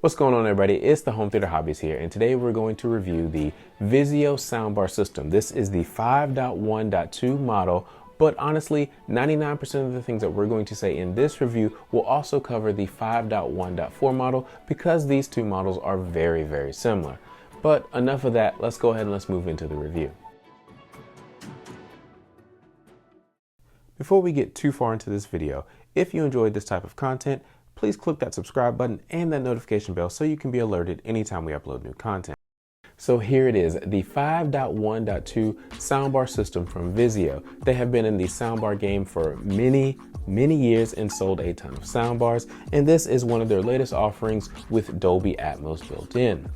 What's going on, everybody? It's the Home Theater Hobbyist here, and today we're going to review the Vizio soundbar system. This is the 5.1.2 model, but honestly, 99% of the things that we're going to say in this review will also cover the 5.1.4 model because these two models are very, very similar. But enough of that, let's go ahead and let's move into the review. Before we get too far into this video, if you enjoyed this type of content, please click that subscribe button and that notification bell so you can be alerted anytime we upload new content. So here it is, the 5.1.2 soundbar system from Vizio. They have been in the soundbar game for many years and sold a ton of soundbars, and this is one of their latest offerings with Dolby Atmos built in.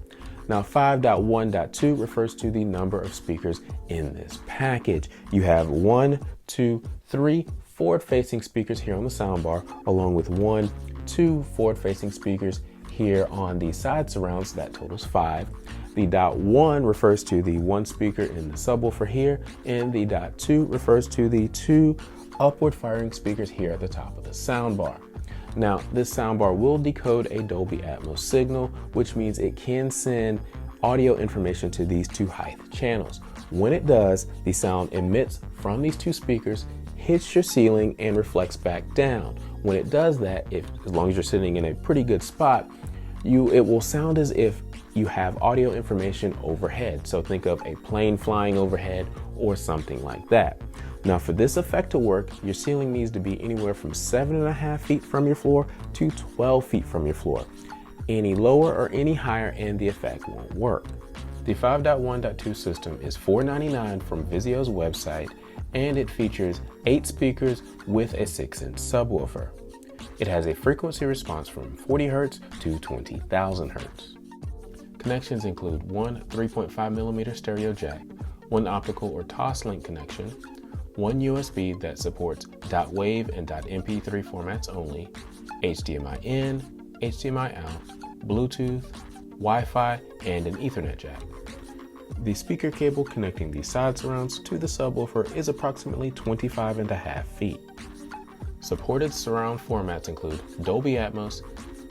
Now 5.1.2 refers to the number of speakers in this package. You have 1, 2, 3 forward-facing speakers here on the soundbar, along with 1, 2 forward-facing speakers here on the side surrounds. That totals 5. The .1 refers to the 1 speaker in the subwoofer here, and the .2 refers to the 2 upward firing speakers here at the top of the soundbar. Now, this soundbar will decode a Dolby Atmos signal, which means it can send audio information to these two height channels. When it does, the sound emits from these two speakers, hits your ceiling, and reflects back down. When it does that, as long as you're sitting in a pretty good spot, it will sound as if you have audio information overhead. So think of a plane flying overhead or something like that. Now for this effect to work, your ceiling needs to be anywhere from 7.5 feet from your floor to 12 feet from your floor. Any lower or any higher and the effect won't work. The 5.1.2 system is $499 from Vizio's website, and it features 8 speakers with a 6-inch subwoofer. It has a frequency response from 40 Hz to 20,000 Hz. Connections include one 3.5mm stereo jack, one optical or toslink connection, one USB that supports .wave and .mp3 formats only, HDMI in, HDMI out, Bluetooth, Wi-Fi, and an Ethernet jack. The speaker cable connecting the side surrounds to the subwoofer is approximately 25.5 feet. Supported surround formats include Dolby Atmos,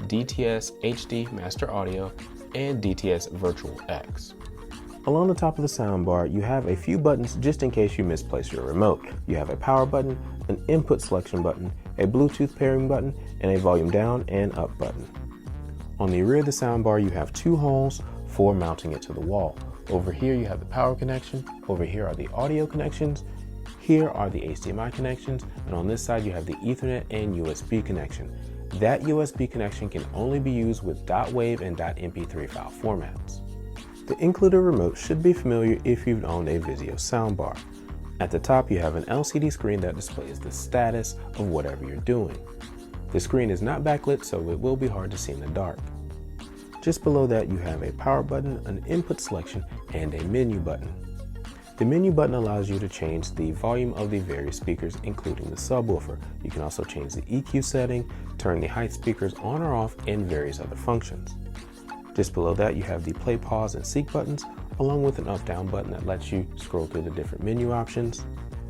DTS HD Master Audio, and DTS Virtual X. Along the top of the soundbar, you have a few buttons just in case you misplace your remote. You have a power button, an input selection button, a Bluetooth pairing button, and a volume down and up button. On the rear of the soundbar, you have 2 holes for mounting it to the wall. Over here you have the power connection, over here are the audio connections, here are the HDMI connections, and on this side you have the Ethernet and USB connection. That USB connection can only be used with .wave and .mp3 file formats. The included remote should be familiar if you've owned a Vizio soundbar. At the top you have an LCD screen that displays the status of whatever you're doing. The screen is not backlit, so it will be hard to see in the dark. Just below that you have a power button, an input selection, and a menu button. The menu button allows you to change the volume of the various speakers, including the subwoofer. You can also change the EQ setting, turn the height speakers on or off, and various other functions. Just below that you have the play, pause, and seek buttons, along with an up-down button that lets you scroll through the different menu options.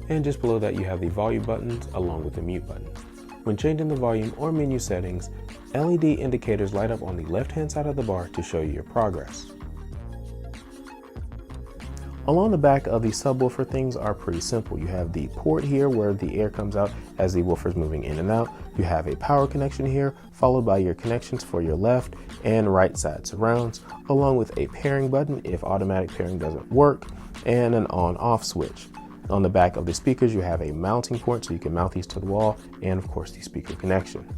And just below that you have the volume buttons along with the mute button. When changing the volume or menu settings, LED indicators light up on the left-hand side of the bar to show you your progress. Along the back of the subwoofer, things are pretty simple. You have the port here where the air comes out as the woofer is moving in and out. You have a power connection here, followed by your connections for your left and right side surrounds, along with a pairing button if automatic pairing doesn't work, and an on-off switch. On the back of the speakers, you have a mounting port so you can mount these to the wall, and of course the speaker connections.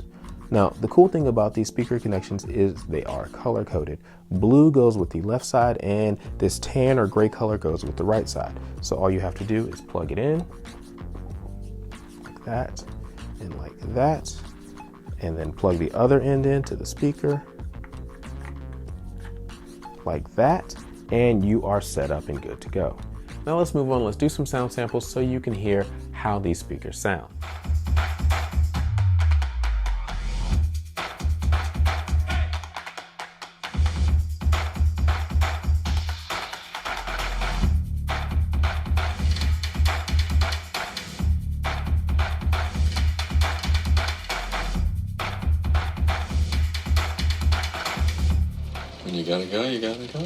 Now, the cool thing about these speaker connections is they are color coded. Blue goes with the left side, and this tan or gray color goes with the right side. So all you have to do is plug it in like that and like that, and then plug the other end into the speaker like that, and you are set up and good to go. Now let's move on. Let's do some sound samples so you can hear how these speakers sound. When you gotta go, you gotta go.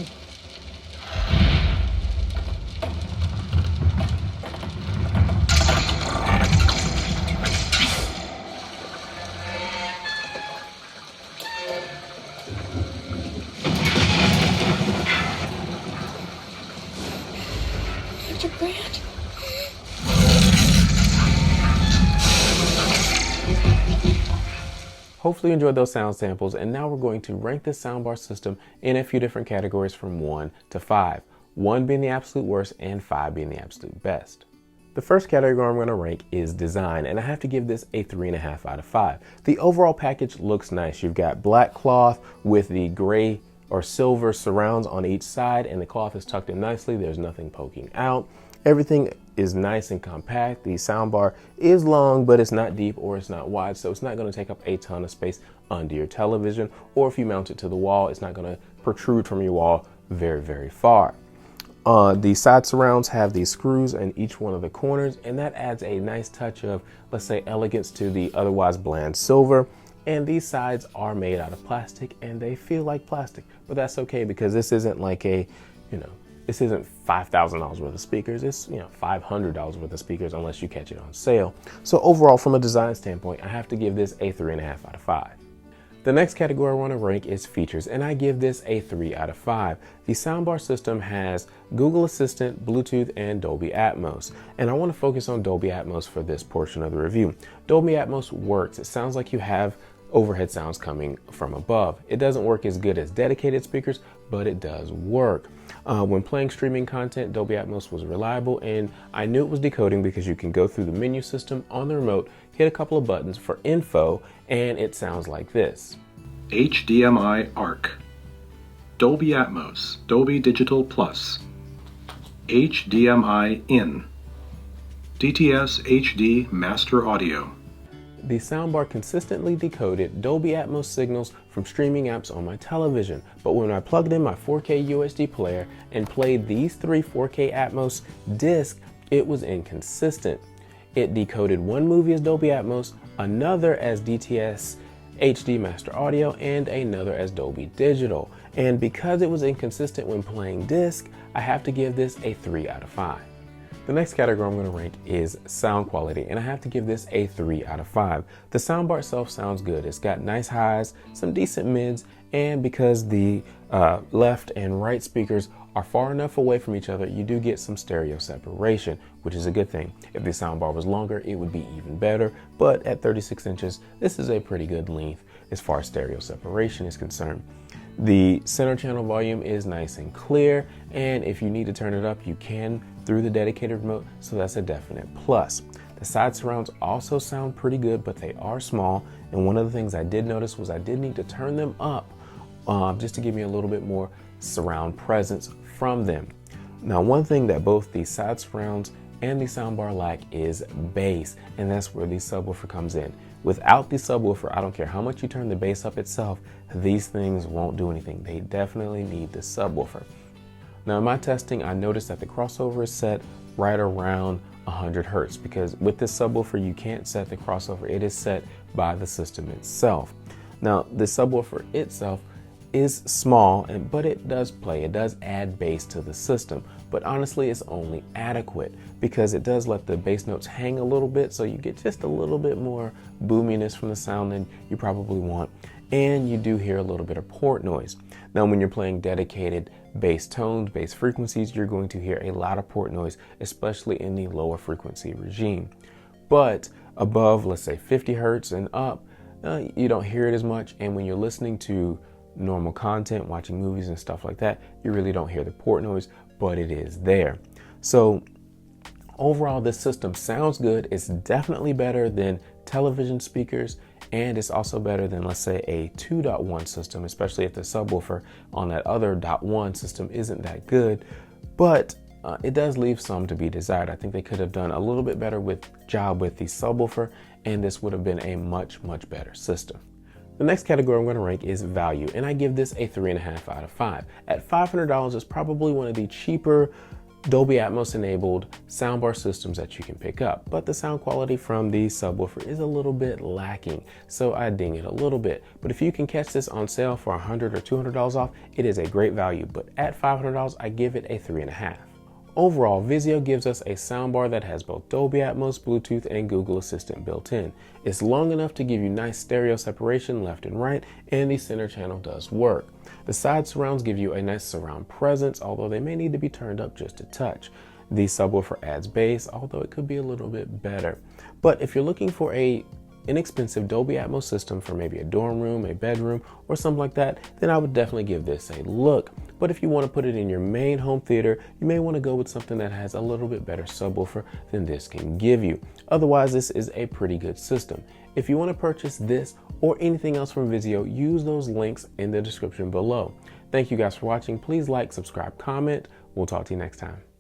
Dr. Grant? Hopefully you enjoyed those sound samples, and now we're going to rank this soundbar system in a few different categories from 1 to 5. 1 being the absolute worst and 5 being the absolute best. The first category I'm going to rank is design, and I have to give this a 3.5 out of 5. The overall package looks nice. You've got black cloth with the gray or silver surrounds on each side, and the cloth is tucked in nicely. There's nothing poking out. Everything is nice and compact. The soundbar is long, but it's not deep or it's not wide, so it's not going to take up a ton of space under your television, or if you mount it to the wall, it's not going to protrude from your wall very, very far. The side surrounds have these screws in each one of the corners, and that adds a nice touch of, let's say, elegance to the otherwise bland silver. And these sides are made out of plastic, and they feel like plastic, but that's okay because this isn't like a, this isn't $5,000 worth of speakers. It's, $500 worth of speakers unless you catch it on sale. So overall, from a design standpoint, I have to give this a 3.5 out of 5. The next category I want to rank is features, and I give this a 3 out of 5. The soundbar system has Google Assistant, Bluetooth, and Dolby Atmos. And I want to focus on Dolby Atmos for this portion of the review. Dolby Atmos works. It sounds like you have overhead sounds coming from above. It doesn't work as good as dedicated speakers, but it does work. When playing streaming content, Dolby Atmos was reliable, and I knew it was decoding because you can go through the menu system on the remote, hit a couple of buttons for info, and it sounds like this. HDMI ARC, Dolby Atmos, Dolby Digital Plus, HDMI In, DTS HD Master Audio. The soundbar consistently decoded Dolby Atmos signals from streaming apps on my television, but when I plugged in my 4K UHD player and played these 3 4K Atmos discs, it was inconsistent. It decoded one movie as Dolby Atmos, another as DTS HD Master Audio, and another as Dolby Digital. And because it was inconsistent when playing disc, I have to give this a 3 out of 5. The next category I'm going to rank is sound quality, and I have to give this a 3 out of 5. The soundbar itself sounds good. It's got nice highs, some decent mids, and because the left and right speakers are far enough away from each other, you do get some stereo separation, which is a good thing. If the soundbar was longer, it would be even better, but at 36 inches, this is a pretty good length as far as stereo separation is concerned. The center channel volume is nice and clear, and if you need to turn it up, you can through the dedicated remote, so that's a definite plus. The side surrounds also sound pretty good, but they are small, and one of the things I did notice was I did need to turn them up just to give me a little bit more surround presence from them. Now, one thing that both the side surrounds and the soundbar lack is bass, and that's where the subwoofer comes in. Without the subwoofer, I don't care how much you turn the bass up itself, these things won't do anything. They definitely need the subwoofer. Now, in my testing, I noticed that the crossover is set right around 100 Hertz because with this subwoofer, you can't set the crossover. It is set by the system itself. Now, the subwoofer itself is small, but it does add bass to the system. But honestly, it's only adequate because it does let the bass notes hang a little bit, so you get just a little bit more boominess from the sound than you probably want. And you do hear a little bit of port noise. Now, when you're playing dedicated bass tones, bass frequencies, you're going to hear a lot of port noise, especially in the lower frequency regime. But above, let's say 50 Hertz and up, you don't hear it as much. And when you're listening to normal content, watching movies and stuff like that, you really don't hear the port noise, but it is there. So overall, this system sounds good. It's definitely better than television speakers, and it's also better than, let's say, a 2.1 system, especially if the subwoofer on that other .1 system isn't that good. But it does leave some to be desired. I think they could have done a little bit better job with the subwoofer, and this would have been a much, much better system. The next category I'm going to rank is value, and I give this a 3.5 out of 5. At $500, it's probably one of the cheaper Dolby Atmos enabled soundbar systems that you can pick up, but the sound quality from the subwoofer is a little bit lacking, so I ding it a little bit. But if you can catch this on sale for $100 or $200 off, it is a great value, but at $500, I give it a 3.5. Overall, Vizio gives us a soundbar that has both Dolby Atmos, Bluetooth, and Google Assistant built in. It's long enough to give you nice stereo separation left and right, and the center channel does work. The side surrounds give you a nice surround presence, although they may need to be turned up just a touch. The subwoofer adds bass, although it could be a little bit better. But if you're looking for a inexpensive Dolby Atmos system for maybe a dorm room, a bedroom, or something like that, then I would definitely give this a look. But if you want to put it in your main home theater, you may want to go with something that has a little bit better subwoofer than this can give you. Otherwise, this is a pretty good system. If you want to purchase this or anything else from Vizio, use those links in the description below. Thank you guys for watching. Please like, subscribe, comment. We'll talk to you next time.